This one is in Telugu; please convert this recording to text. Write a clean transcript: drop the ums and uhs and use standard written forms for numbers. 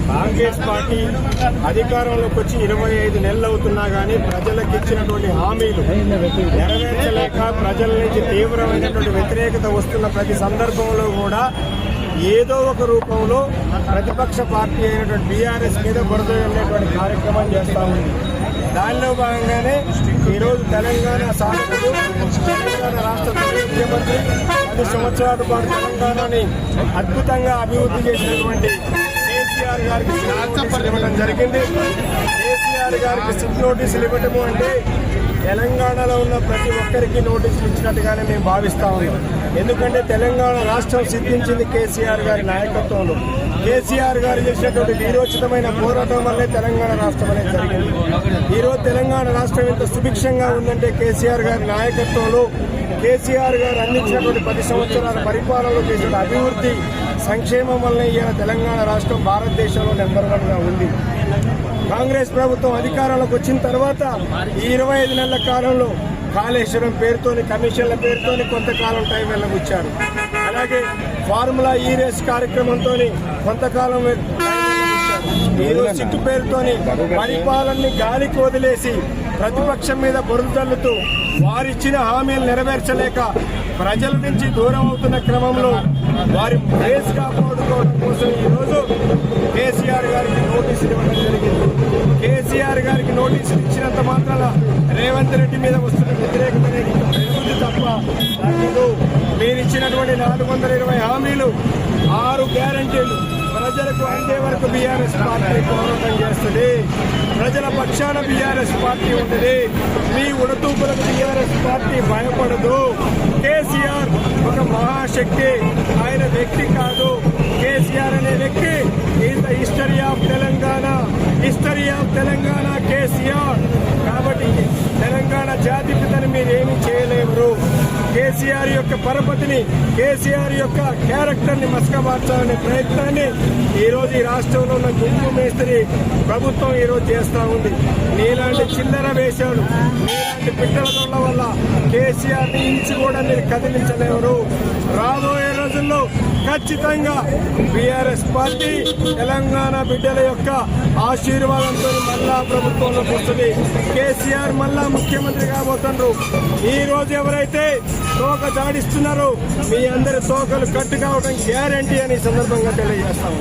కాంగ్రెస్ పార్టీ అధికారంలోకి వచ్చి 25 నెలలు అవుతున్నా కానీ ప్రజలకు ఇచ్చినటువంటి హామీలు నెరవేర్చలేక ప్రజల నుంచి తీవ్రమైనటువంటి వ్యతిరేకత వస్తున్న ప్రతి సందర్భంలో కూడా ఏదో ఒక రూపంలో ప్రతిపక్ష పార్టీ అయినటువంటి బీఆర్ఎస్ మీద బురద వెళ్ళేటువంటి కార్యక్రమం చేస్తూ ఉంది. దానిలో భాగంగానే ఈరోజు తెలంగాణ సాధకుడు, తెలంగాణ రాష్ట్ర ముఖ్యమంత్రి 10 సంవత్సరాల పాటు తెలంగాణని అద్భుతంగా అభివృద్ధి చేసినటువంటి కేసీఆర్ గారికి నోటీసులు ఇవ్వడం జరిగింది. కేసీఆర్ గారికి సిట్ నోటీసులు ఇవ్వటము అంటే తెలంగాణలో ఉన్న ప్రతి ఒక్కరికి నోటీసులు ఇచ్చినట్టుగానే మేము భావిస్తా ఉన్నాం. ఎందుకంటే తెలంగాణ రాష్ట్రం సిద్ధించింది కేసీఆర్ గారి నాయకత్వంలో. కేసీఆర్ గారు చేసినటువంటి వీరోచితమైన పోరాటం వల్లే తెలంగాణ రాష్ట్రం అనేది జరిగింది. ఈరోజు తెలంగాణ రాష్ట్రం ఇంత సుభిక్షంగా ఉందంటే కేసీఆర్ గారి నాయకత్వంలో, కేసీఆర్ గారు అందించినటువంటి 10 సంవత్సరాల పరిపాలనలో చేసిన అభివృద్ధి సంక్షేమం వల్ల ఇవాళ తెలంగాణ రాష్ట్రం భారతదేశంలో నెంబర్ 1గా ఉంది. కాంగ్రెస్ ప్రభుత్వం అధికారంలోకి వచ్చిన తర్వాత ఈ 25 నెలల కాలంలో కాళేశ్వరం పేరుతోని, కమిషన్ల పేరుతోని కొంతకాలం టైం వెళ్ళబుచ్చారు. అలాగే ఫార్ములా ఈ రేస్ కార్యక్రమంతో కొంతకాలం ఈరోజు సిట్టు పేరుతోని పరిపాలనని గాలికి వదిలేసి ప్రతిపక్షం మీద బురద జల్లుతూ వారిచ్చిన హామీలు నెరవేర్చలేక ప్రజల నుంచి దూరం అవుతున్న క్రమంలో వారి కేసు కాపాడుకోవడం కోసం ఈరోజు కేసీఆర్ గారికి నోటీసులు ఇవ్వడం జరిగింది. కేసీఆర్ గారికి నోటీసులు ఇచ్చినంత మాత్రాన రేవంత్ రెడ్డి మీద వస్తున్న వ్యతిరేకత పెరుగుతుంది తప్ప మీరు ఇచ్చినటువంటి 420 హామీలు, 6 గ్యారంటీలు ప్రజలకు అందే వరకు బీఆర్ఎస్ పార్టీ పోరాటం చేస్తుంది. ప్రజల పక్షాన బీఆర్ఎస్ పార్టీ ఉంటుంది. మీ ఉడతూపులకు బీఆర్ఎస్ పార్టీ భయపడదు. కేసీఆర్ ఒక మహాశక్తి, ఆయన వ్యక్తి కాదు. కేసీఆర్ అనే వ్యక్తి is the history of Telangana, history of Telangana KCR. కాబట్టి తెలంగాణ జాతిపితని మీరేమీ చేయలేరు. కేసీఆర్ యొక్క పరపతిని, కేసీఆర్ యొక్క క్యారెక్టర్ ని మసకబార్చాలనే ప్రయత్నాన్ని ఈరోజు ఈ రాష్ట్రంలో ఉన్న గుంపు మేస్త్రి ప్రభుత్వం ఈరోజు చేస్తూ ఉంది. నీలాంటి చిల్లర వేశాడు, నీలాంటి బిడ్డల వల్ల కేసీఆర్ ని ఇంచి కూడా మీరు కదిలించలేరు. రాబోయే రోజుల్లో ఖచ్చితంగా బీఆర్ఎస్ పార్టీ తెలంగాణ బిడ్డల యొక్క ఆశీర్వాదంతో మళ్ళా ప్రభుత్వంలోకి వస్తుంది. కేసీఆర్ మళ్ళా ముఖ్యమంత్రి కాబోతున్నారు. ఈ రోజు ఎవరైతే తోక జాడిస్తున్నారో మీ అందరి తోకలు కట్టు కావడం గ్యారంటీ అని సందర్భంగా తెలియజేస్తాం.